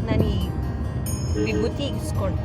ನಾನು ಈ ವಿಭೂತಿ ಇಸ್ಕೊಂಡು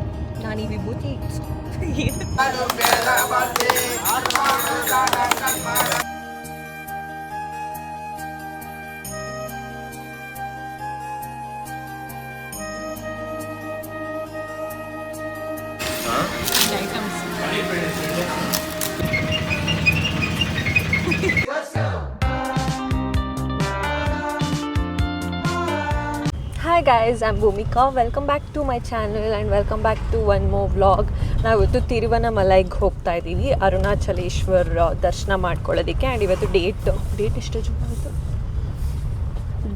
Hi guys, I'm Bhumika. Welcome back to my channel and welcome back to one more vlog. ನಾವು ಇವತ್ತು ತಿರುವನಮಲೈಗೆ ಹೋಗ್ತಾ ಇದ್ದೀವಿ, ಅರುಣಾಚಲೇಶ್ವರ ದರ್ಶನ ಮಾಡ್ಕೊಳ್ಳೋದಕ್ಕೆ. ಆ್ಯಂಡ್ ಇವತ್ತು ಡೇಟ್ ಎಷ್ಟು ಜನ ಆಯಿತು?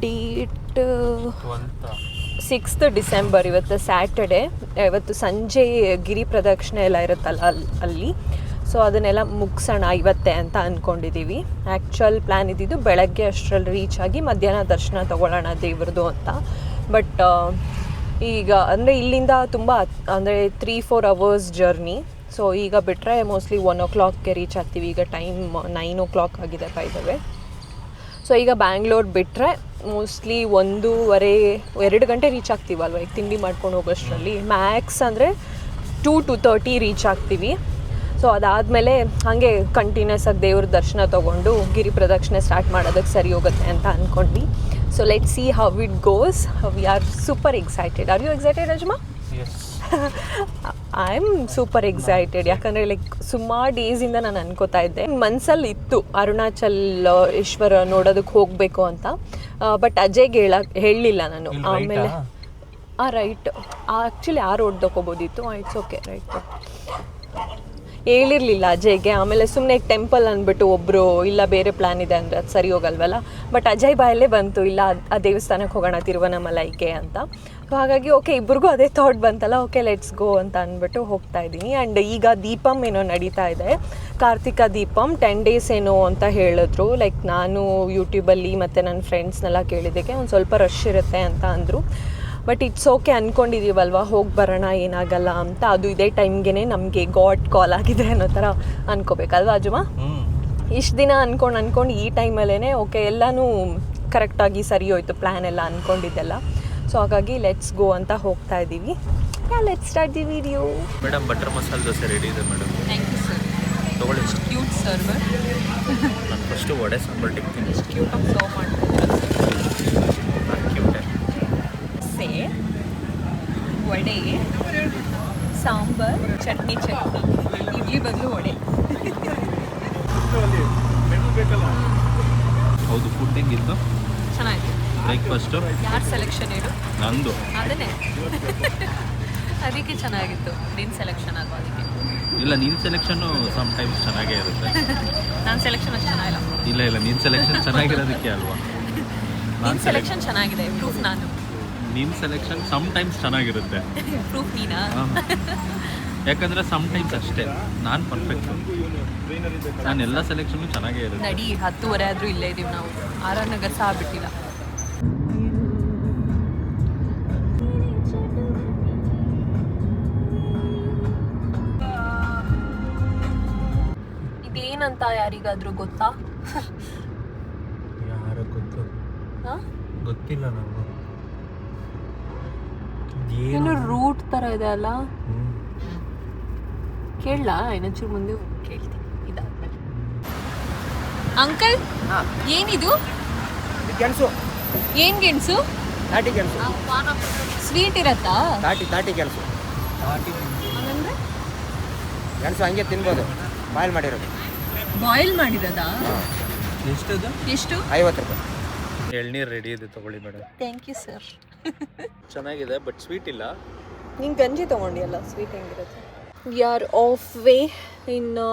Date 6th December. ಇವತ್ತು ಸ್ಯಾಟರ್ಡೆ. ಇವತ್ತು ಸಂಜೆ ಗಿರಿ ಪ್ರದಕ್ಷಿಣೆ ಎಲ್ಲ ಇರುತ್ತಲ್ಲ ಅಲ್ಲಿ, ಸೊ ಅದನ್ನೆಲ್ಲ ಮುಗಿಸೋಣ ಇವತ್ತೇ ಅಂತ ಅಂದ್ಕೊಂಡಿದ್ದೀವಿ. ಆ್ಯಕ್ಚುಯಲ್ ಪ್ಲ್ಯಾನ್ ಇದ್ದಿದ್ದು ಬೆಳಗ್ಗೆ ಅಷ್ಟರಲ್ಲಿ ರೀಚ್ ಆಗಿ ಮಧ್ಯಾಹ್ನ ದರ್ಶನ ತೊಗೊಳ್ಳೋಣ ದೇವ್ರದ್ದು ಅಂತ. ಬಟ್ ಈಗ ಅಂದರೆ ಇಲ್ಲಿಂದ ತುಂಬ ಅಂದರೆ 3-4 hours ಜರ್ನಿ. ಸೊ ಈಗ ಬಿಟ್ಟರೆ ಮೋಸ್ಟ್ಲಿ 1 o'clockಗೆ ರೀಚ್ ಆಗ್ತೀವಿ. ಈಗ ಟೈಮ್ 9 o'clock ಆಗಿದೆ ಬೈ ದ ವೇ. ಸೊ ಈಗ ಬ್ಯಾಂಗ್ಳೂರ್ ಬಿಟ್ಟರೆ ಮೋಸ್ಟ್ಲಿ 1:30-2 ಗಂಟೆ ರೀಚ್ ಆಗ್ತೀವಲ್ವ, ಈಗ ತಿಂಡಿ ಮಾಡ್ಕೊಂಡು ಹೋಗೋಷ್ಟರಲ್ಲಿ. ಮ್ಯಾಕ್ಸ್ ಅಂದರೆ 2 to 2:30 ರೀಚ್ ಆಗ್ತೀವಿ. ಸೊ ಅದಾದಮೇಲೆ ಹಾಗೆ ಕಂಟಿನ್ಯೂಸ್ ಆಗಿ ದೇವ್ರ ದರ್ಶನ ತೊಗೊಂಡು ಗಿರಿ ಪ್ರದಕ್ಷಿಣೆ ಸ್ಟಾರ್ಟ್ ಮಾಡೋದಕ್ಕೆ ಸರಿ ಹೋಗುತ್ತೆ ಅಂತ ಅಂದ್ಕೊಂಡ್ವಿ. So let's see how it goes. We are super excited. Are you excited Rajma? I am super excited. ಯಾಕಂದರೆ ಲೈಕ್ ಸುಮಾರು ಡೇಸಿಂದ ನಾನು ಅನ್ಕೋತಾ ಇದ್ದೆ, ಮನಸ್ಸಲ್ಲಿ ಇತ್ತು ಅರುಣಾಚಲೇಶ್ವರ ನೋಡೋದಕ್ಕೆ ಹೋಗಬೇಕು ಅಂತ. ಬಟ್ ಅಜಯ್ಗೆ ಹೇಳಲಿಲ್ಲ ನಾನು. ಆಮೇಲೆ ರೈಟ್, ಆ್ಯಕ್ಚುಲಿ ಆ ರೋಡ್ ತೊಗೋಬೋದಿತ್ತು. It's okay, right. ಹೇಳಿರಲಿಲ್ಲ ಅಜಯ್ಗೆ. ಆಮೇಲೆ ಸುಮ್ಮನೆ ಟೆಂಪಲ್ ಅಂದ್ಬಿಟ್ಟು ಒಬ್ಬರು ಇಲ್ಲ ಬೇರೆ ಪ್ಲ್ಯಾನ್ ಇದೆ ಅಂದರೆ ಅದು ಸರಿ ಹೋಗಲ್ವಲ್ಲ. ಬಟ್ ಅಜಯ್ ಬಾಯಲ್ಲೇ ಬಂತು, ಇಲ್ಲ ಆ ದೇವಸ್ಥಾನಕ್ಕೆ ಹೋಗೋಣ ತಿರುವನಮಲೈಗೆ ಅಂತ. ಸೊ ಹಾಗಾಗಿ ಓಕೆ, ಇಬ್ರಿಗೂ ಅದೇ ಥಾಟ್ ಬಂತಲ್ಲ, ಓಕೆ ಲೆಟ್ಸ್ ಗೋ ಅಂತ ಅಂದ್ಬಿಟ್ಟು ಹೋಗ್ತಾ ಇದ್ದೀನಿ. ಆ್ಯಂಡ್ ಈಗ ದೀಪಮ್ ಏನೋ ನಡೀತಾ ಇದೆ, ಕಾರ್ತಿಕ ದೀಪಮ್ 10 days ಏನೋ ಅಂತ ಹೇಳಿದ್ರು. ಲೈಕ್ ನಾನು ಯೂಟ್ಯೂಬಲ್ಲಿ ಮತ್ತು ನನ್ನ ಫ್ರೆಂಡ್ಸ್ನೆಲ್ಲ ಕೇಳಿದ್ದಕ್ಕೆ ಒಂದು ಸ್ವಲ್ಪ ರಶ್ ಇರುತ್ತೆ ಅಂತ ಅಂದರು. ಬಟ್ ಇಟ್ಸ್ ಓಕೆ, ಅಂದ್ಕೊಂಡಿದ್ದೀವಲ್ವ, ಹೋಗಿ ಬರೋಣ, ಏನಾಗಲ್ಲ ಅಂತ. ಅದು ಇದೇ ಟೈಮ್ಗೆ ನಮಗೆ ಗಾಡ್ ಕಾಲ್ ಆಗಿದೆ ಅನ್ನೋ ಥರ ಅನ್ಕೋಬೇಕಲ್ವ ಅಜುಮಾ? ಇಷ್ಟು ದಿನ ಅಂದ್ಕೊಂಡು ಈ ಟೈಮಲ್ಲೇ ಓಕೆ ಎಲ್ಲನೂ ಕರೆಕ್ಟಾಗಿ ಸರಿ ಹೋಯ್ತು, ಪ್ಲ್ಯಾನ್ ಎಲ್ಲ ಅಂದ್ಕೊಂಡಿದ್ದೆಲ್ಲ. ಸೊ ಹಾಗಾಗಿ ಲೆಟ್ಸ್ ಗೋ ಅಂತ ಹೋಗ್ತಾ ಇದ್ದೀವಿ. Let's start the video. Madam butter masala dosa ready ಇದೆ ಮೇಡಮ್. Thank you sir. ತೊಗೊಳ್ಳಿ. Cute server. ನಾನು ಫಸ್ಟು ವಡೆ ಸಾಂಬಾರು ಟಿಕ್ತೀನಿ. ಕ್ಯೂಟಾಗಿ ಸರ್ವ್ ಮಾಡ್ತಿದ್ದೀರಾ ಸರ್? ಕ್ಯೂಟೆ. ವಡೆ, ಸಾಂಬಾರ್, ಚಟ್ನಿ, ಇಡ್ಲಿ ಬದಲು ವಡೆ. ಹೌದು, ಫುಡ್ ಹೆಂಗಿತ್ತು? ಚೆನ್ನಾಗಿದೆ. ಬ್ರೇಕ್ಫಾಸ್ಟು ಯಾರು ಸೆಲೆಕ್ಷನ್ ಹೇಳು? ನಂದು. ಅದನ್ನೇ ಅದಕ್ಕೆ ಚೆನ್ನಾಗಿತ್ತು. ನಿನ್ನ ಸೆಲೆಕ್ಷನ್ ಅಲ್ವಾ ಅದಕ್ಕೆ? ಇಲ್ಲ, ನಿನ್ನ ಸೆಲೆಕ್ಷನ್ನು ಸಮ್ ಟೈಮ್ಸ್ ಚೆನ್ನಾಗೇ ಇರುತ್ತೆ. ನನ್ನ ಸೆಲೆಕ್ಷನ್ ಅಷ್ಟು ಚೆನ್ನಾಗಿಲ್ಲ. ಇಲ್ಲ ನಿನ್ನ ಸೆಲೆಕ್ಷನ್ ಚೆನ್ನಾಗಿರೋದಕ್ಕೆ ಅಲ್ವಾ? ನಿನ್ನ ಸೆಲೆಕ್ಷನ್ ಚೆನ್ನಾಗಿದೆ, ಪ್ರೂಫ್ ನಾನು. ನಿನ್ನ ಸೆಲೆಕ್ಷನ್ ಸಮ್ ಟೈಮ್ಸ್ ಚೆನ್ನಾಗಿರುತ್ತೆ, ಪ್ರೂಫ್ ನೀನಾ? ಯಾಕಂದರೆ ಸಮ್ ಟೈಮ್ಸ್ ಅಷ್ಟೇ. ನಾನು ಪರ್ಫೆಕ್ಟು, ನಾನು ಎಲ್ಲ ಸೆಲೆಕ್ಷನ್ನು ಚೆನ್ನಾಗೇ ಇರುತ್ತೆ. ನಡಿ, 10:30 ಆದರೂ ಇಲ್ಲೇ ಇದ್ದೀವಿ ನಾವು. ಆರ್.ಆರ್. ನಗರ ಸಹ ಬಿಟ್ಟಿಲ್ಲ. ಇದೇನಂತ ಯಾರಿಗಾದ್ರೂ ಗೊತ್ತಾ? ಯಾರು ಗೊತ್ತು? ಗೊತ್ತಿಲ್ಲ ನನಗೆ. ಏನು ರೂಟ್ ಥರ ಇದೆ ಅಲ್ಲ? ಕೇಳಲಾ? ಇನ್ನೊಂಚೂರು ಮುಂದೆ ಕೇಳ್ತೀನಿ ಇದಾದ್ಮೇಲೆ. ಅಂಕಲ್, ಏನಿದು? ಗೆಣಸು. ಏನು ಗೆಣಸು? ತಾಟಿ ಗೆಣಸು. ಸ್ವೀಟ್ ಇರತ್ತಾ? ತಾಟಿ ಗೆಣಸು. ಹಂಗಂದ್ರೆ ಗೆಣಸು ಹಂಗೆ ತಿನ್ಬೋದು, ಬಾಯ್ಲ್ ಮಾಡಿರೋದು. ಬಾಯ್ಲ್ ಮಾಡಿರೋದಾ? ಎಷ್ಟದು? ಎಷ್ಟು? 50 ರೂಪಾಯಿ. ಎಳ್ನೀರು ರೆಡಿ ಇದೆ, ತಗೊಳ್ಳಿ ಮೇಡಮ್. Thank you sir. ಚೆನ್ನಾಗಿದೆ, ಬಟ್ ಸ್ವೀಟ್ ಇಲ್ಲ. ನೀನು ಗಂಜಿ ತೊಗೊಂಡಿಯಲ್ಲ, ಸ್ವೀಟ್ ಹೆಂಗಿರುತ್ತೆ? We are half way. ಇನ್ನು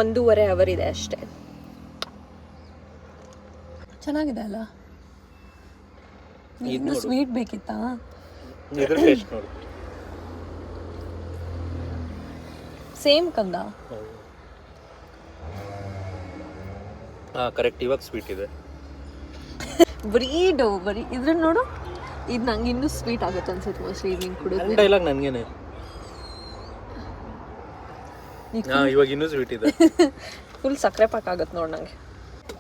1.5 hour ಇದೆ ಅಷ್ಟೇ. ಚೆನ್ನಾಗಿದೆ ಅಲ್ಲ? ಇನ್ನು ಸ್ವೀಟ್ ಬೇಕಿತ್ತಾ? ಸೇಮ್ ಕಂದ. ಕರೆಕ್ಟ್, ಇವಾಗ ಸ್ವೀಟ್ ಇದೆ. ಬರೀ ಇದ್ರ ನೋಡು, ಇದು ನಂಗೆ ಇನ್ನೂ ಸ್ವೀಟ್ ಆಗುತ್ತೆ ಅನ್ಸುತ್ತೆ ಮೋಸ್ಟ್ಲಿ ಈವ್ನಿಂಗ್ ಕುಡಿದ್ರೆ. ಡೈಲಾಗ್ ನನಗೇನೆ. ಇವಾಗ ಇನ್ನೂ ಸ್ವೀಟ್ ಇದೆ. ಫುಲ್ ಸಕ್ಕರೆ ಪಾಕ್ ಆಗುತ್ತೆ ನೋಡಿ ನಂಗೆ.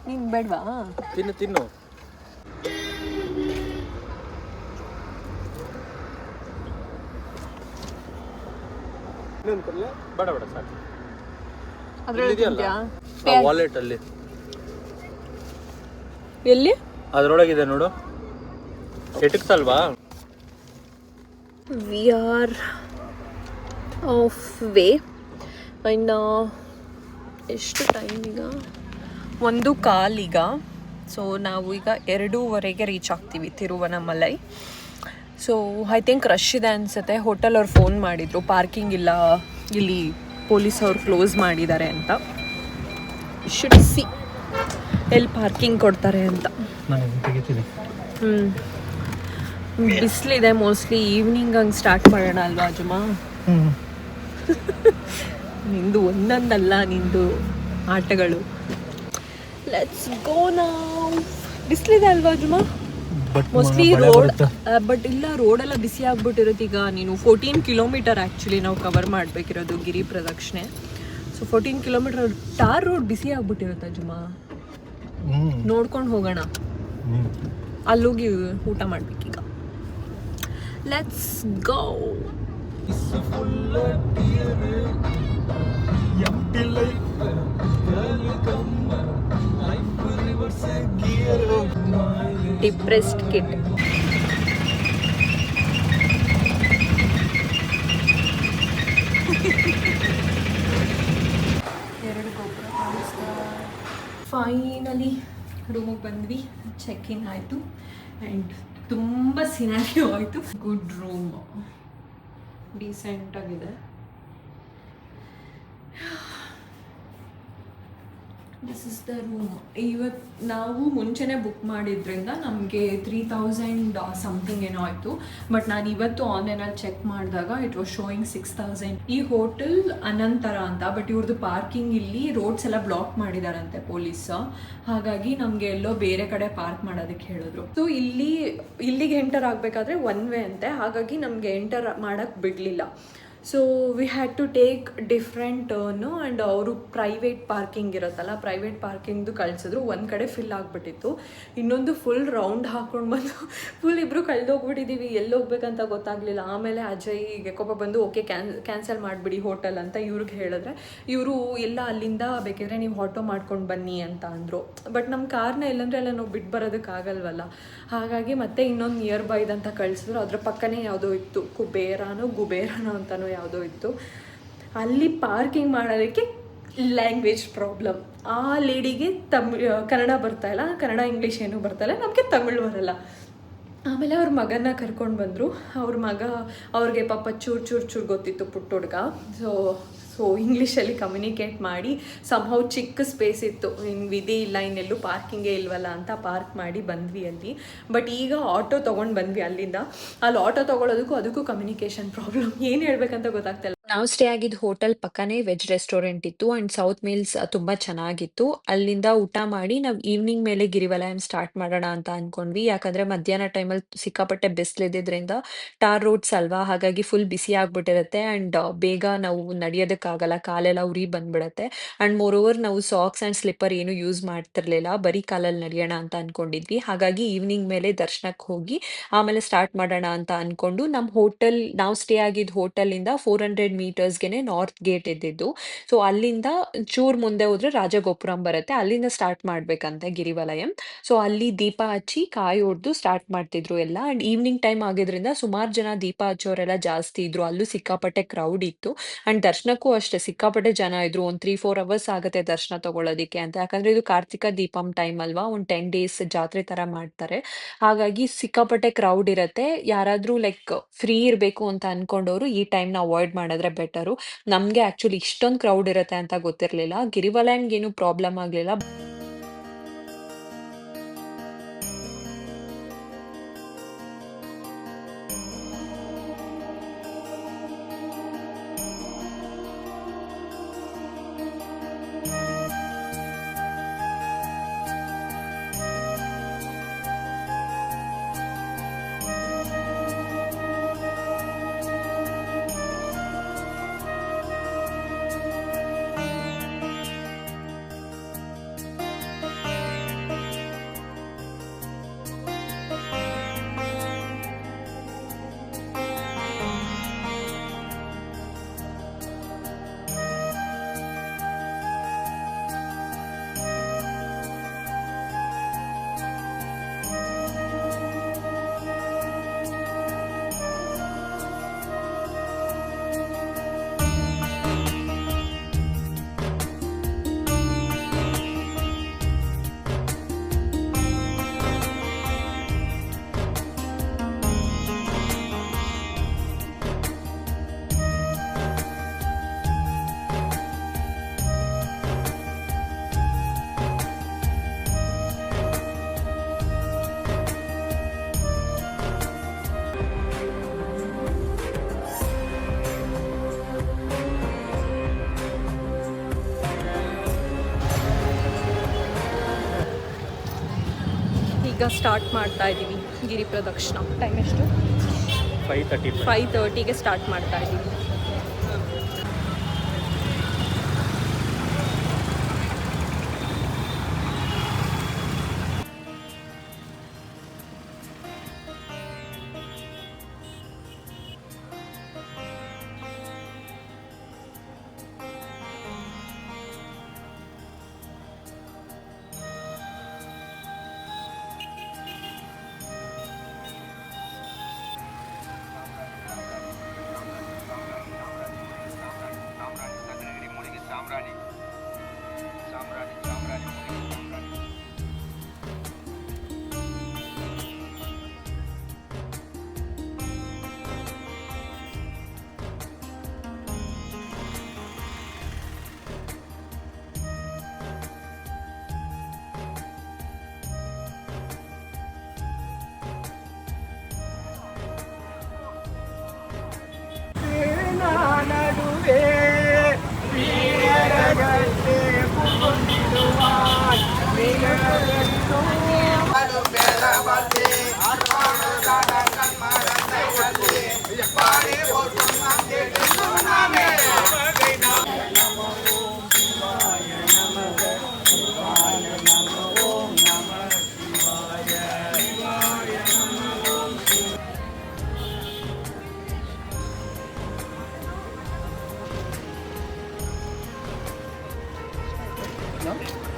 ನೀನು ಬೇಡವಾ? ತಿನ್ನು. ಬೇಡ ಬೇಡ ಸಾಕು. ಅದ್ರೊಳಗೆ ಇದೆಯಾ? ವಾಲೆಟ್ ಅಲ್ಲಿ ಎಲ್ಲಿ? ಅದ್ರೊಳಗಿದೆ ನೋಡು. ಎಟಕ್ಸಲ್ವಾ? We are half way. ಇನ್ನು ಎಷ್ಟು ಟೈಮ್ ಈಗ? 1:15 ಈಗ. ಸೊ ನಾವು ಈಗ 2:15 ರೀಚ್ ಆಗ್ತೀವಿ ತಿರುವನಮಲೈ. ಸೊ ಐ ಥಿಂಕ್ ರಶ್ ಇದೆ ಅನಿಸುತ್ತೆ. ಹೋಟೆಲ್ ಅವ್ರು ಫೋನ್ ಮಾಡಿದರು, ಪಾರ್ಕಿಂಗ್ ಇಲ್ಲ ಇಲ್ಲಿ, ಪೊಲೀಸ್ ಅವ್ರು ಕ್ಲೋಸ್ ಮಾಡಿದ್ದಾರೆ ಅಂತ. ಶುಡ್ ಸಿ ಎಲ್ಲಿ ಪಾರ್ಕಿಂಗ್ ಕೊಡ್ತಾರೆ ಅಂತ. ಬಿಸಿಲಿದೆ. ಮೋಸ್ಟ್ಲಿ ಈವ್ನಿಂಗ್ ಹಂಗೆ ಸ್ಟಾರ್ಟ್ ಮಾಡೋಣ ಅಲ್ವಾ ಅಜುಮಾ? ನಿಂದು ಒಂದೊಂದಲ್ಲ, ನಿಂದು ಆಟಗಳು. ಲೆಟ್ಸ್ ಗೋ ನಾವ್. ಬಿಸಿಲಿದೆ ಅಲ್ವಾ ಅಜುಮಾ? ಮೋಸ್ಟ್ಲಿ ರೋಡ್, ಬಟ್ ಇಲ್ಲ, ರೋಡೆಲ್ಲ ಬಿಸಿ ಆಗ್ಬಿಟ್ಟಿರುತ್ತೆ ಈಗ. ನೀನು 14 ಕಿಲೋಮೀಟರ್ ಆ್ಯಕ್ಚುಲಿ ನಾವು ಕವರ್ ಮಾಡಬೇಕಿರೋದು ಗಿರಿ ಪ್ರದಕ್ಷಿಣೆ. ಸೊ 14 ಕಿಲೋಮೀಟರ್ ಟಾರ್ ರೋಡ್ ಬಿಸಿ ಆಗ್ಬಿಟ್ಟಿರುತ್ತೆ ಅಜುಮಾ. ನೋಡ್ಕೊಂಡು ಹೋಗೋಣ. ಅಲ್ಲೋಗಿ ಊಟ ಮಾಡ್ಬೇಕೀಗ. Let's go. Depressed kid. ಎರಡು ಗೊಬ್ಬರ ಫೈನಲಿ ರೂಮಿಗೆ ಬಂದ್ವಿ. ಚೆಕ್ ಇನ್ ಆಯಿತು ಆ್ಯಂಡ್ ತುಂಬ ಸಿನಾರಿಯೋ ಆಯಿತು. ಗುಡ್ ರೂಮ್, ಡೀಸೆಂಟಾಗಿದೆ. This is the room. ಇವತ್ತು ನಾವು ಮುಂಚೆನೇ ಬುಕ್ ಮಾಡಿದ್ರಿಂದ ನಮಗೆ 3000 ಸಮಥಿಂಗ್ ಏನೋ ಆಯಿತು. ಬಟ್ ನಾನು ಇವತ್ತು ಆನ್ಲೈನಲ್ಲಿ ಚೆಕ್ ಮಾಡಿದಾಗ ಇಟ್ ವಾಸ್ ಶೋಯಿಂಗ್ 6000. ಈ ಹೋಟೆಲ್ ಅನಂತರ ಅಂತ, ಬಟ್ ಇವ್ರದ್ದು ಪಾರ್ಕಿಂಗ್ ಇಲ್ಲಿ ರೋಡ್ಸ್ ಎಲ್ಲ ಬ್ಲಾಕ್ ಮಾಡಿದಾರಂತೆ ಪೊಲೀಸ್. ಹಾಗಾಗಿ ನಮಗೆ ಎಲ್ಲೋ ಬೇರೆ ಕಡೆ ಪಾರ್ಕ್ ಮಾಡೋದಕ್ಕೆ ಹೇಳಿದ್ರು. ಸೊ ಇಲ್ಲಿಗೆ ಎಂಟರ್ ಆಗಬೇಕಾದ್ರೆ ಒನ್ ವೇ ಅಂತೆ. ಹಾಗಾಗಿ ನಮಗೆ ಎಂಟರ್ ಮಾಡೋಕ್ಕೆ ಬಿಡಲಿಲ್ಲ. So we had to take different turn. And ಅವರು ಪ್ರೈವೇಟ್ ಪಾರ್ಕಿಂಗ್ ಇರುತ್ತಲ್ಲ, ಪ್ರೈವೇಟ್ ಪಾರ್ಕಿಂಗ್ದು ಕಳಿಸಿದ್ರು. ಒಂದು ಕಡೆ ಫಿಲ್ ಆಗಿಬಿಟ್ಟಿತ್ತು, ಇನ್ನೊಂದು ಫುಲ್ ರೌಂಡ್ ಹಾಕ್ಕೊಂಡು ಬಂದು ಫುಲ್ ಇಬ್ಬರು ಕಳೆದೋಗ್ಬಿಟ್ಟಿದ್ದೀವಿ. ಎಲ್ಲಿ ಹೋಗ್ಬೇಕಂತ ಗೊತ್ತಾಗಲಿಲ್ಲ. ಆಮೇಲೆ ಅಜಯ್ಗೆ ಕೋಪ ಬಂದು ಓಕೆ ಕ್ಯಾನ್ಸಲ್ ಮಾಡಿಬಿಡಿ ಹೋಟೆಲ್ ಅಂತ ಇವ್ರಿಗೆ ಹೇಳಿದ್ರೆ, ಇವರು ಎಲ್ಲ ಅಲ್ಲಿಂದ ಬೇಕಿದ್ರೆ ನೀವು ಆಟೋ ಮಾಡ್ಕೊಂಡು ಬನ್ನಿ ಅಂತ ಅಂದರು. ಬಟ್ ನಮ್ಮ ಕಾರ್ನ ಎಲ್ಲಂದರೆ ಎಲ್ಲ ನಾವು ಬಿಟ್ಟು ಬರೋದಕ್ಕಾಗಲ್ವಲ್ಲ. ಹಾಗಾಗಿ ಮತ್ತೆ ಇನ್ನೊಂದು ನಿಯರ್ ಬೈದಂತ ಕಳಿಸಿದ್ರು. ಅದ್ರ ಪಕ್ಕನೇ ಯಾವುದೋ ಇತ್ತು, ಗುಬೇರನೋ ಅಂತನೋ ಯಾವುದೋ ಇತ್ತು. ಅಲ್ಲಿ ಪಾರ್ಕಿಂಗ್ ಮಾಡೋದಕ್ಕೆ ಲ್ಯಾಂಗ್ವೇಜ್ ಪ್ರಾಬ್ಲಮ್. ಆ ಲೇಡಿಗೆ ಕನ್ನಡ ಬರ್ತಾಯಿಲ್ಲ, ಕನ್ನಡ ಇಂಗ್ಲೀಷ್ ಏನೂ ಬರ್ತಾಯಿಲ್ಲ, ನಮಗೆ ತಮಿಳು ಬರಲ್ಲ. ಆಮೇಲೆ ಅವ್ರ ಮಗನ ಕರ್ಕೊಂಡು ಬಂದರು. ಅವ್ರಿಗೆ ಪಾಪ ಚೂರು ಗೊತ್ತಿತ್ತು, ಪುಟ್ಟ ಹುಡುಗ. ಸೊ ಇಂಗ್ಲೀಷಲ್ಲಿ ಕಮ್ಯುನಿಕೇಟ್ ಮಾಡಿ ಸಂಹೌ ಚಿಕ್ಕ ಸ್ಪೇಸ್ ಇತ್ತು, ಇನ್ನು ವಿಧಿ ಇಲ್ಲ, ಇನ್ನೆಲ್ಲೂ ಪಾರ್ಕಿಂಗೇ ಇಲ್ವಲ್ಲ ಅಂತ ಪಾರ್ಕ್ ಮಾಡಿ ಬಂದ್ವಿ ಅಲ್ಲಿ. ಬಟ್ ಈಗ ಆಟೋ ತೊಗೊಂಡು ಬಂದ್ವಿ ಅಲ್ಲಿಂದ. ಅಲ್ಲಿ ಆಟೋ ತೊಗೊಳೋದಕ್ಕೂ ಅದಕ್ಕೂ ಕಮ್ಯುನಿಕೇಷನ್ ಪ್ರಾಬ್ಲಮ್. ಏನು ಹೇಳ್ಬೇಕಂತ ಗೊತ್ತಾಗ್ತಾಯಿಲ್ಲ. ನಾವು ಸ್ಟೇ ಆಗಿದ್ದ ಹೋಟೆಲ್ ಪಕ್ಕನೇ ವೆಜ್ ರೆಸ್ಟೋರೆಂಟ್ ಇತ್ತು ಆ್ಯಂಡ್ ಸೌತ್ ಮೀಲ್ಸ್ ತುಂಬ ಚೆನ್ನಾಗಿತ್ತು. ಅಲ್ಲಿಂದ ಊಟ ಮಾಡಿ ನಾವು ಈವ್ನಿಂಗ್ ಮೇಲೆ ಗಿರಿವಲಯಂ ಸ್ಟಾರ್ಟ್ ಮಾಡೋಣ ಅಂತ ಅಂದ್ಕೊಂಡ್ವಿ. ಯಾಕಂದರೆ ಮಧ್ಯಾಹ್ನ ಟೈಮಲ್ಲಿ ಸಿಕ್ಕಾಪಟ್ಟೆ ಬಿಸಿಲಿದ್ದಿದ್ದರಿಂದ ಟಾರ್ ರೋಡ್ಸ್ ಅಲ್ವಾ, ಹಾಗಾಗಿ ಫುಲ್ ಬಿಸಿ ಆಗಿಬಿಟ್ಟಿರುತ್ತೆ. ಆ್ಯಂಡ್ ಬೇಗ ನಾವು ನಡೆಯೋದಕ್ಕಾಗಲ್ಲ, ಕಾಲೆಲ್ಲ ಉರಿ ಬಂದ್ಬಿಡುತ್ತೆ. ಆ್ಯಂಡ್ ಮೋರೋವರ್ ನಾವು ಸಾಕ್ಸ್ ಆ್ಯಂಡ್ ಸ್ಲಿಪ್ಪರ್ ಏನು ಯೂಸ್ ಮಾಡ್ತಿರ್ಲಿಲ್ಲ, ಬರೀ ಕಾಲಲ್ಲಿ ನಡೆಯೋಣ ಅಂತ ಅಂದ್ಕೊಂಡಿದ್ವಿ. ಹಾಗಾಗಿ ಈವ್ನಿಂಗ್ ಮೇಲೆ ದರ್ಶನಕ್ಕೆ ಹೋಗಿ ಆಮೇಲೆ ಸ್ಟಾರ್ಟ್ ಮಾಡೋಣ ಅಂತ ಅಂದ್ಕೊಂಡು ನಾವು ಸ್ಟೇ ಆಗಿದ್ದ ಹೋಟೆಲಿಂದ 400 ಮೀಟರ್ಸ್ಗೆ ನಾರ್ತ್ ಗೇಟ್ ಇದ್ದಿದ್ದು. ಸೊ ಅಲ್ಲಿಂದ ಚೂರ್ ಮುಂದೆ ಹೋದ್ರೆ ರಾಜಗೋಪುರಂ ಬರುತ್ತೆ, ಅಲ್ಲಿಂದ ಸ್ಟಾರ್ಟ್ ಮಾಡ್ಬೇಕಂತೆ ಗಿರಿವಲಯಂ. ಸೊ ಅಲ್ಲಿ ದೀಪ ಹಚ್ಚಿ ಕಾಯಿ ಹೊಡೆದು ಸ್ಟಾರ್ಟ್ ಮಾಡ್ತಿದ್ರು ಎಲ್ಲ. ಅಂಡ್ ಈವ್ನಿಂಗ್ ಟೈಮ್ ಆಗಿದ್ರಿಂದ ಸುಮಾರು ಜನ ದೀಪ ಹಚ್ಚೋರೆಲ್ಲ ಜಾಸ್ತಿ ಇದ್ರು. ಅಲ್ಲೂ ಸಿಕ್ಕಾಪಟ್ಟೆ ಕ್ರೌಡ್ ಇತ್ತು. ಅಂಡ್ ದರ್ಶನಕ್ಕೂ ಅಷ್ಟೇ ಸಿಕ್ಕಾಪಟ್ಟೆ ಜನ ಇದ್ರು. ಒಂದು 3-4 ಅವರ್ಸ್ ಆಗುತ್ತೆ ದರ್ಶನ ತಗೊಳ್ಳೋದಕ್ಕೆ ಅಂತ. ಯಾಕಂದ್ರೆ ಇದು ಕಾರ್ತಿಕ ದೀಪಂ ಟೈಮ್ ಅಲ್ವಾ, ಒಂದು 10 ಡೇಸ್ ಜಾತ್ರೆ ತರ ಮಾಡ್ತಾರೆ. ಹಾಗಾಗಿ ಸಿಕ್ಕಾಪಟ್ಟೆ ಕ್ರೌಡ್ ಇರುತ್ತೆ. ಯಾರಾದ್ರೂ ಲೈಕ್ ಫ್ರೀ ಇರಬೇಕು ಅಂತ ಅನ್ಕೊಂಡವ್ರು ಈ ಟೈಮ್ನ ಅವಾಯ್ಡ್ ಮಾಡಿದ್ರೆ ಬೆಟರು. ನಮ್ಗೆ ಆಕ್ಚುಲಿ ಇಷ್ಟೊಂದು ಕ್ರೌಡ್ ಇರುತ್ತೆ ಅಂತ ಗೊತ್ತಿರಲಿಲ್ಲ. ಗಿರಿವಲಯಂಗೆ ಏನು ಪ್ರಾಬ್ಲಮ್ ಆಗಲಿಲ್ಲ. ಈಗ ಸ್ಟಾರ್ಟ್ ಮಾಡ್ತಾ ಇದ್ದೀವಿ ಗಿರಿ ಪ್ರದಕ್ಷಿಣ. ಟೈಮ್ ಎಷ್ಟು? 5:30ಗೆ ಸ್ಟಾರ್ಟ್ ಮಾಡ್ತಾ ಇದ್ದೀವಿ.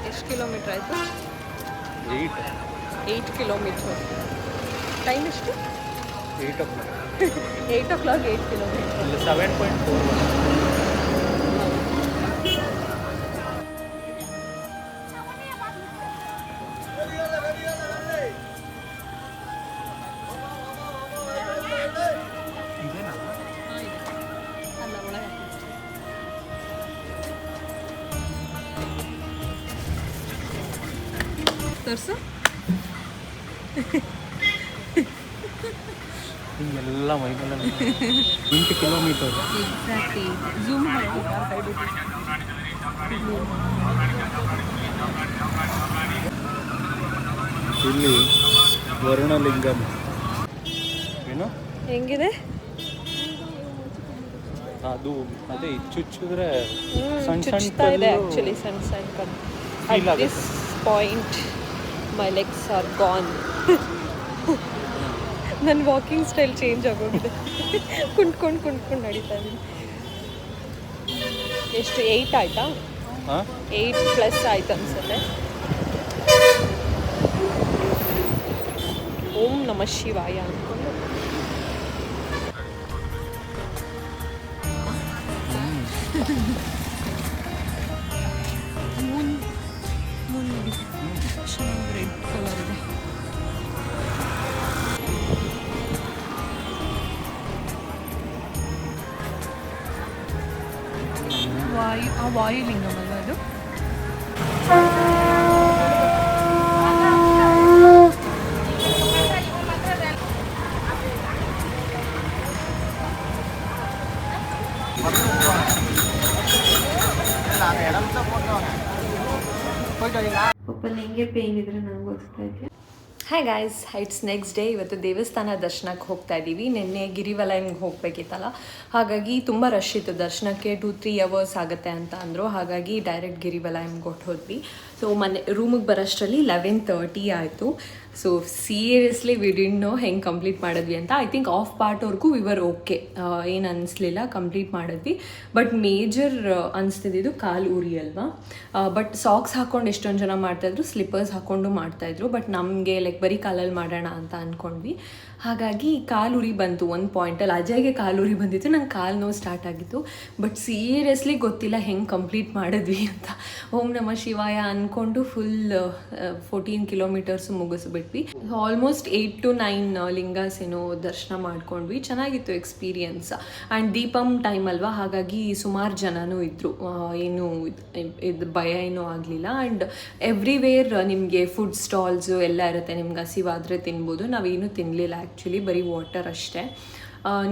ಎಷ್ಟು ಕಿಲೋಮೀಟ್ರ್ ಆಯಿತು? 8 ಕಿಲೋಮೀಟ್ರ್. ಟೈಮ್ ಎಷ್ಟು? 8 o'clock. 8 o'clock 8 kilometre. 7.41. ತೋರಿಸು. ಹಿಂಗೆಲ್ಲ ಮೈಮೇಲೆ 8 ಕಿಲೋಮೀಟರ್. ಎಕ್ಸಾಕ್ಟ್ಲಿ. ಝೂಮ್ ಮಾಡಿ. ಇಲ್ಲಿ ವರುಣಲಿಂಗಂ ಏನು ಹೆಂಗಿದೆ? ಅದು ಅದೇ ಚುಚ್ಚಿದ್ರೆ ಚುಚ್ತಾ ಇದೆ ಆ್ಯಕ್ಚುಲಿ ಸಣ್ಣ ಸಣ್ಣ ಕಣ್ಣು. At this point my legs are gone. ನನ್ನ ವಾಕಿಂಗ್ ಸ್ಟೈಲ್ ಚೇಂಜ್ ಆಗೋಗಿದೆ. ಕುಂಟ್ಕೊಂಡು ನಡೀತಾ ಇದ್ದೀನಿ. ಎಷ್ಟು 8 ಆಯಿತಾ? 8+ ಆಯ್ತು ಅನ್ಸುತ್ತೆ. ಓಂ ನಮಃ ಶಿವಾಯ ಅಂದ್ಕೊಂಡು ರೆಡ್ ಕಲರ್ ಇದೆ. ವಾಯುಲಿಂಗಂ ಅಲ್ವಾ ಅದು? ಒಪ್ಪಲ್ಲಿ ಹೆಂಗೆ ಪೇನ್ ಇದ್ರೆ ನನಗೆ ಗೊತ್ತಾ ಇದೆ. Hi guys, it's next day. ಇವತ್ತು ದೇವಸ್ಥಾನ ದರ್ಶನಕ್ಕೆ ಹೋಗ್ತಾ ಇದ್ದೀವಿ. ನಿನ್ನೆ ಗಿರಿವಲಯಂಗೆ ಹೋಗಬೇಕಿತ್ತಲ್ಲ, ಹಾಗಾಗಿ ತುಂಬ ರಶ್ ಇತ್ತು. ದರ್ಶನಕ್ಕೆ 2-3 hours ಆಗುತ್ತೆ ಅಂತ ಅಂದರು. ಹಾಗಾಗಿ ಡೈರೆಕ್ಟ್ ಗಿರಿವಲಯಂಗೆ ಹೋದ್ವಿ. ಸೊ ರೂಮಿಗೆ ಬರೋಷ್ಟರಲ್ಲಿ 11:30 ಆಯಿತು. So seriously we didn't know ಹೆಂಗೆ ಕಂಪ್ಲೀಟ್ ಮಾಡಿದ್ವಿ ಅಂತ. ಐ ಥಿಂಕ್ ಆಫ್ ಪಾರ್ಟ್ವರೆಗೂ ವಿವರ್ ಓಕೆ, ಏನು ಅನಿಸ್ಲಿಲ್ಲ, ಕಂಪ್ಲೀಟ್ ಮಾಡಿದ್ವಿ. ಬಟ್ ಮೇಜರ್ ಅನಿಸ್ತಿದ್ದು ಕಾಲು ಉರಿ ಅಲ್ವಾ. ಬಟ್ ಸಾಕ್ಸ್ ಹಾಕ್ಕೊಂಡು ಎಷ್ಟೊಂದು ಜನ ಮಾಡ್ತಾಯಿದ್ರು, ಸ್ಲಿಪ್ಪರ್ಸ್ ಹಾಕ್ಕೊಂಡು ಮಾಡ್ತಾಯಿದ್ರು. ಬಟ್ ನಮಗೆ ಲೈಕ್ ಬರೀ ಕಾಲಲ್ಲಿ ಮಾಡೋಣ ಅಂತ ಅಂದ್ಕೊಂಡ್ವಿ. ಹಾಗಾಗಿ ಕಾಲು ಉರಿ ಬಂತು ಒಂದು ಪಾಯಿಂಟಲ್ಲಿ. ಅಜಯ್ಗೆ ಕಾಲು ಉರಿ ಬಂದಿತ್ತು, ನಂಗೆ ಕಾಲು ನೋವು ಸ್ಟಾರ್ಟ್ ಆಗಿತ್ತು. ಬಟ್ ಸೀರಿಯಸ್ಲಿ ಗೊತ್ತಿಲ್ಲ ಹೆಂಗೆ ಕಂಪ್ಲೀಟ್ ಮಾಡಿದ್ವಿ ಅಂತ. ಓಂ ನಮಃ ಶಿವಾಯ ಅಂದ್ಕೊಂಡು ಫುಲ್ 14 ಕಿಲೋಮೀಟರ್ಸ್ ಮುಗಿಸ್ಬಿಟ್ವಿ. ಆಲ್ಮೋಸ್ಟ್ 8 to 9 ಲಿಂಗಾಸ್ ಏನೋ ದರ್ಶನ ಮಾಡ್ಕೊಂಡ್ವಿ. ಚೆನ್ನಾಗಿತ್ತು ಎಕ್ಸ್ಪೀರಿಯನ್ಸ್. ಆ್ಯಂಡ್ ದೀಪಂ ಟೈಮ್ ಅಲ್ವಾ, ಹಾಗಾಗಿ ಸುಮಾರು ಜನನೂ ಇದ್ದರು. ಏನು ಇದು ಭಯ ಏನೂ ಆಗಲಿಲ್ಲ. ಆ್ಯಂಡ್ ಎವ್ರಿವೇರ್ ನಿಮಗೆ ಫುಡ್ ಸ್ಟಾಲ್ಸು ಎಲ್ಲ ಇರುತ್ತೆ. ನಿಮ್ಗೆ ಹಸಿವಾದರೆ ತಿನ್ಬೋದು. ನಾವೇನು ತಿನ್ನಲಿಲ್ಲ ಆ್ಯಕ್ಚುಲಿ, ಬರೀ ವಾಟರ್ ಅಷ್ಟೇ.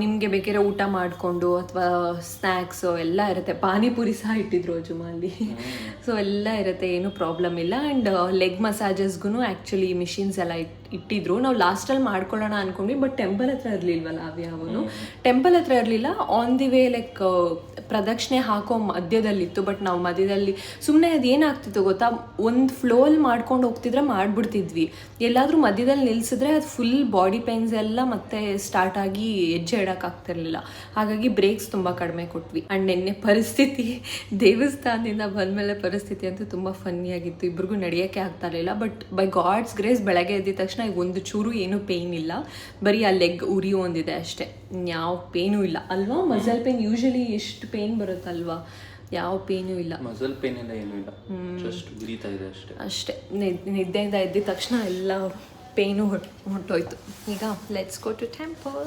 ನಿಮಗೆ ಬೇಕಿರೋ ಊಟ ಮಾಡಿಕೊಂಡು ಅಥವಾ ಸ್ನ್ಯಾಕ್ಸು ಎಲ್ಲ ಇರುತ್ತೆ. ಪಾನಿಪುರಿ ಸಹ ಇಟ್ಟಿದ್ರು ಅಜುಮಲ್ಲಿ. ಸೊ ಎಲ್ಲ ಇರುತ್ತೆ, ಏನೂ ಪ್ರಾಬ್ಲಮ್ ಇಲ್ಲ. ಆ್ಯಂಡ್ ಲೆಗ್ ಮಸಾಜಸ್ಗೂ ಆ್ಯಕ್ಚುಲಿ ಮಿಷಿನ್ಸ್ ಎಲ್ಲ ಇಟ್ಟಿದ್ರು. ನಾವು ಲಾಸ್ಟಲ್ಲಿ ಮಾಡ್ಕೊಳ್ಳೋಣ ಅಂದ್ಕೊಂಡ್ವಿ, ಬಟ್ ಟೆಂಪಲ್ ಹತ್ರ ಇರಲಿಲ್ವಲ್ಲ ಅವ್ಯಾವನು. ಟೆಂಪಲ್ ಹತ್ರ ಇರಲಿಲ್ಲ, ಆನ್ ದಿ ವೇ ಲೈಕ್ ಪ್ರದಕ್ಷಿಣೆ ಹಾಕೋ ಮಧ್ಯದಲ್ಲಿತ್ತು. ಬಟ್ ನಾವು ಮಧ್ಯದಲ್ಲಿ ಸುಮ್ಮನೆ ಅದು ಏನಾಗ್ತಿತ್ತು ಗೊತ್ತಾ, ಒಂದು ಫ್ಲೋಲ್ಲಿ ಮಾಡ್ಕೊಂಡು ಹೋಗ್ತಿದ್ರೆ ಮಾಡಿಬಿಡ್ತಿದ್ವಿ. ಎಲ್ಲಾದರೂ ಮಧ್ಯದಲ್ಲಿ ನಿಲ್ಲಿಸಿದ್ರೆ ಅದು ಫುಲ್ ಬಾಡಿ ಪೇನ್ಸ್ ಎಲ್ಲ ಮತ್ತೆ ಸ್ಟಾರ್ಟ್ ಆಗಿ ಹೆಜ್ಜೆ ಇಡೋಕ್ಕಾಗ್ತಿರ್ಲಿಲ್ಲ. ಹಾಗಾಗಿ ಬ್ರೇಕ್ಸ್ ತುಂಬ ಕಡಿಮೆ ಕೊಟ್ವಿ. ಆ್ಯಂಡ್ ನಿನ್ನೆ ಪರಿಸ್ಥಿತಿ ದೇವಸ್ಥಾನದಿಂದ ಬಂದಮೇಲೆ ಪರಿಸ್ಥಿತಿ ಅಂತೂ ತುಂಬ ಫನ್ನಿಯಾಗಿತ್ತು. ಇಬ್ರಿಗೂ ನಡೆಯೋಕ್ಕೆ ಆಗ್ತಾ ಇರಲಿಲ್ಲ. ಬಟ್ ಬೈ ಗಾಡ್ಸ್ ಗ್ರೇಸ್ ಬೆಳಗ್ಗೆ ಎದ್ದಿದ ತಕ್ಷಣ ಈಗ ಒಂದು ಚೂರು ಏನೂ ಪೇಯ್ನ್ ಇಲ್ಲ, ಬರೀ ಆ ಲೆಗ್ ಉರಿ ಒಂದಿದೆ ಅಷ್ಟೇ, ಯಾವ ಪೇಯ್ನೂ ಇಲ್ಲ ಅಲ್ವಾ. ಮಸಲ್ ಪೇನ್ ಯೂಶಲಿ ಎಷ್ಟು ಪೇಯ್ನ್ ಬರುತ್ತಲ್ವಾ, ಯಾವ ಪೇಯ್ನೂ ಇಲ್ಲ. ಮಸಲ್ ಪೇನ್ ಎಲ್ಲ ಏನೂ ಇಲ್ಲ, ಜಸ್ಟ್ ಉರಿತಾ ಇದೆ ಅಷ್ಟೇ. ನಿದ್ದೆಯಿಂದ ಎದ್ದಿದ ತಕ್ಷಣ ಎಲ್ಲ ಪೇಯ್ನು ಹೊಟ್ಟೋಯ್ತು. ಈಗ let's go to temple.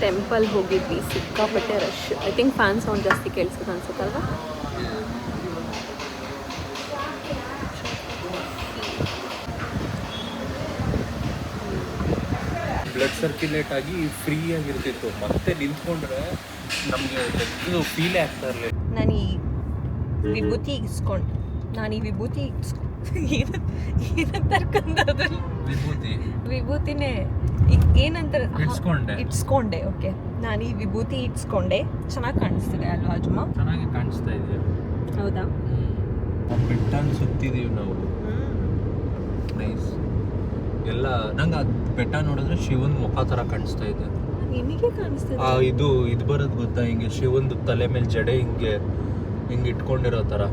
Temple ಹೋಗಿದ್ವಿ, ಸಿಕ್ಕಾಪಟ್ಟೆ rush. I think fan sound ಜಾಸ್ತಿ ಕೇಳಿಸೋದು ಅನ್ಸುತ್ತಲ್ವಾ. ಬ್ಲಡ್ ಸರ್ಕ್ಯುಲೇಟ್ ಆಗಿ ಫ್ರೀ ಆಗಿರ್ತಿತ್ತು. ಮತ್ತೆ ನಿಂತ್ಕೊಂಡ್ರೆ ನಮಗೆ ಫೀಲೇ ಆಗ್ತಾ ಇರಲಿಲ್ಲ. ನಾನು ಈ ವಿಭೂತಿ ವಿಭೂತಿನೇ ಏನಂತಾರೆ ಇಟ್ಸ್ಕೊಂಡೆ. ಓಕೆ, ನಾನು ಈ ವಿಭೂತಿ ಇಟ್ಸ್ಕೊಂಡೆ. ಚೆನ್ನಾಗಿ ಕಾಣಿಸ್ತಿದೆ ಅಲ್ವಾ ಅಜುಮ? ಚೆನ್ನಾಗಿ ಕಾಣಿಸ್ತಾ ಇದೆ. ಹೌದಾ? ಬೆಟ್ಟನ ಸುತ್ತಿದೀವಿ ನಾವು. ನೈಸ್. ಎಲ್ಲ ನಂಗೆ ಅದು ಬೆಟ್ಟ ನೋಡಿದ್ರೆ ಶಿವನ್ ಮುಖ ಥರ ಕಾಣಿಸ್ತಾ ಇದೆ. ನಿಮಗೆ ಕಾಣಿಸ್ತಿದೆ? ಇದು ಬರೋದು ಗೊತ್ತಾ, ಹಿಂಗೆ ಶಿವಂದು ತಲೆ ಮೇಲೆ ಜಡೆ ಹಿಂಗೆ ಇಟ್ಕೊಂಡಿರೋ ಥರ.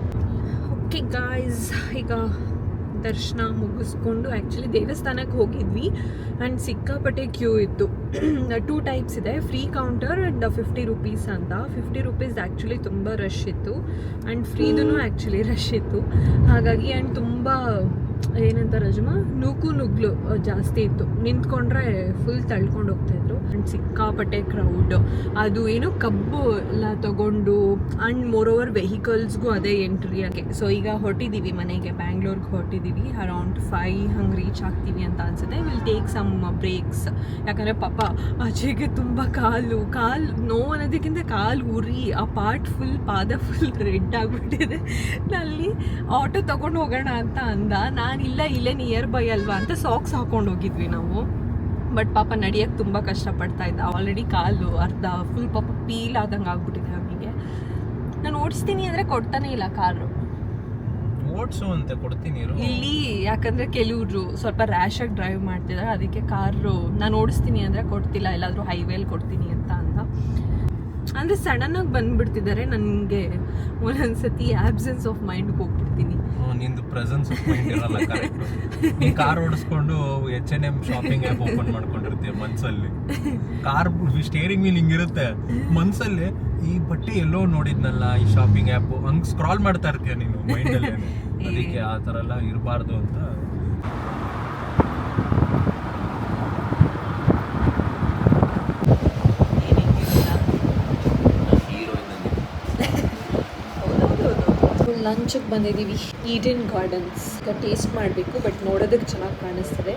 ಓಕೆ ಗಾಯ್ಸ್, ಈಗ ದರ್ಶನ ಮುಗಿಸ್ಕೊಂಡು ಆ್ಯಕ್ಚುಲಿ ದೇವಸ್ಥಾನಕ್ಕೆ ಹೋಗಿದ್ವಿ. ಆ್ಯಂಡ್ ಸಿಕ್ಕಾಪಟ್ಟೆ ಕ್ಯೂ ಇತ್ತು. 2 ಟೈಪ್ಸ್ ಇದೆ, ಫ್ರೀ ಕೌಂಟರ್ ಆ್ಯಂಡ್ 50 ರೂಪೀಸ್ ಅಂತ. 50 ರೂಪೀಸ್ ಆ್ಯಕ್ಚುಲಿ ತುಂಬ ರಶ್ ಇತ್ತು, ಆ್ಯಂಡ್ ಫ್ರೀದೂ ಆ್ಯಕ್ಚುಲಿ ರಶ್ ಇತ್ತು. ಹಾಗಾಗಿ ಆ್ಯಂಡ್ ತುಂಬ ಏನಂತ ರಜುಮ ನುಗ್ಲು ಜಾಸ್ತಿ ಇತ್ತು. ನಿಂತ್ಕೊಂಡ್ರೆ ಫುಲ್ ತಳ್ಕೊಂಡು ಹೋಗ್ತಾಯಿದ್ರು. ಆ್ಯಂಡ್ ಸಿಕ್ಕಾಪಟ್ಟೆ ಕ್ರೌಡ್. ಅದು ಏನೋ ಕಬ್ಬು ಎಲ್ಲ ತಗೊಂಡು ಆ್ಯಂಡ್ ಮೋರ್ ಓವರ್ ವೆಹಿಕಲ್ಸ್ಗೂ ಅದೇ ಎಂಟ್ರಿ ಆಗಿ. ಸೊ ಈಗ ಹೊರಟಿದ್ದೀವಿ ಮನೆಗೆ, ಬ್ಯಾಂಗ್ಳೂರ್ಗೆ ಹೊರಟಿದ್ದೀವಿ. ಅರೌಂಡ್ 5 ಹಂಗೆ ರೀಚ್ ಆಗ್ತೀವಿ ಅಂತ ಅನ್ಸುತ್ತೆ. Will take some breaks. ಯಾಕಂದರೆ ಪಾಪ ಅಜಯ್ಗೆ ತುಂಬ ಕಾಲು ನೋವು ಅನ್ನೋದಕ್ಕಿಂತ ಕಾಲು ಉರಿ, ಆ ಪಾದ ಫುಲ್ ರೆಡ್ ಆಗಿಬಿಟ್ಟಿದೆ. ನಲ್ಲಿ ಆಟೋ ತೊಗೊಂಡು ಹೋಗೋಣ ಅಂತ ಅಂದ. ನಾನು ಇಲ್ಲೇ ನಿಯರ್ ಬೈ ಅಲ್ವಾ ಅಂತ ಸಾಕ್ಸ್ ಹಾಕೊಂಡು ಹೋಗಿದ್ವಿ ನಾವು. ಬಟ್ ಪಾಪ ನಡೆಯೋಕ್ಕೆ ತುಂಬ ಕಷ್ಟಪಡ್ತಾ ಇದ್ದ. ಆಲ್ರೆಡಿ ಕಾಲು ಅರ್ಧ ಫುಲ್ ಪಾಪ ಪೀಲ್ ಆದಂಗೆ ಆಗ್ಬಿಟ್ಟಿದೆ ಅವನಿಗೆ. ನಾನು ಓಡಿಸ್ತೀನಿ ಅಂದರೆ ಕೊಡ್ತಾನೆ ಇಲ್ಲ ಕಾರು. ಓಡಿಸು ಅಂತ ಕೊಡ್ತೀನಿ ಇಲ್ಲಿ, ಯಾಕಂದರೆ ಕೆಲವರು ಸ್ವಲ್ಪ ರ್ಯಾಶಾಗಿ ಡ್ರೈವ್ ಮಾಡ್ತಿದ್ದಾರೆ. ಅದಕ್ಕೆ ಕಾರು ನಾನು ಓಡಿಸ್ತೀನಿ ಅಂದರೆ ಕೊಡ್ತಿಲ್ಲ, ಎಲ್ಲಾದರೂ ಹೈವೇಲಿ ಕೊಡ್ತೀನಿ ಅಂತ ಅಂದ. ಅಂದರೆ ಸಡನ್ನಾಗಿ ಬಂದುಬಿಡ್ತಿದ್ದಾರೆ. ನನಗೆ ಒಂದೊಂದ್ಸತಿ ಆಬ್ಸೆನ್ಸ್ ಆಫ್ ಮೈಂಡ್ಗೆ ಹೋಗ್ಬಿಡ್ತೀನಿ. ನಿಂದು ಪ್ರೆಸೆನ್ಸ್ ಆಫ್ ಮೈಂಡ್ ಇರಲ್ಲ. ಕರೆಕ್ಟ್. ನೀ ಕಾರ್ ಓಡಿಸ್ಕೊಂಡು H&M ಶಾಪಿಂಗ್ ಆ್ಯಪ್ ಓಪನ್ ಮಾಡ್ಕೊಂಡಿರ್ತೀಯ ಮನ್ಸಲ್ಲಿ. ಕಾರ್ ಸ್ಟೇರಿಂಗ್ ವೀಲ್ ಹಿಂಗಿರುತ್ತೆ, ಮನ್ಸಲ್ಲಿ ಈ ಬಟ್ಟೆ ಎಲ್ಲೋ ನೋಡಿದ್ನಲ್ಲ ಈ ಶಾಪಿಂಗ್ ಆ್ಯಪ್, ಹಂಗೆ ಸ್ಕ್ರಾಲ್ ಮಾಡ್ತಾ ಇರ್ತೀಯ ನೀನು ಮೈಂಡಲ್ಲಿ. ಅದಕ್ಕೆ ಆ ಥರ ಎಲ್ಲ ಇರಬಾರ್ದು ಅಂತ. ಲಂಚಿಗೆ ಬಂದಿದ್ದೀವಿ ಈಡನ್ ಗಾರ್ಡನ್ಸ್. ಟೇಸ್ಟ್ ಮಾಡಬೇಕು, ಬಟ್ ನೋಡೋದಕ್ಕೆ ಚೆನ್ನಾಗಿ ಕಾಣಿಸ್ತದೆ.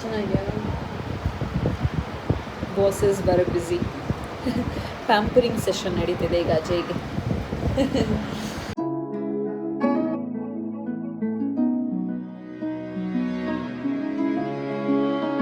ಚೆನ್ನಾಗಿದೆ. Boss is very busy. Pampering session ನಡೀತಿದೆ ಈಗ ಅಜಯ್ಗೆ.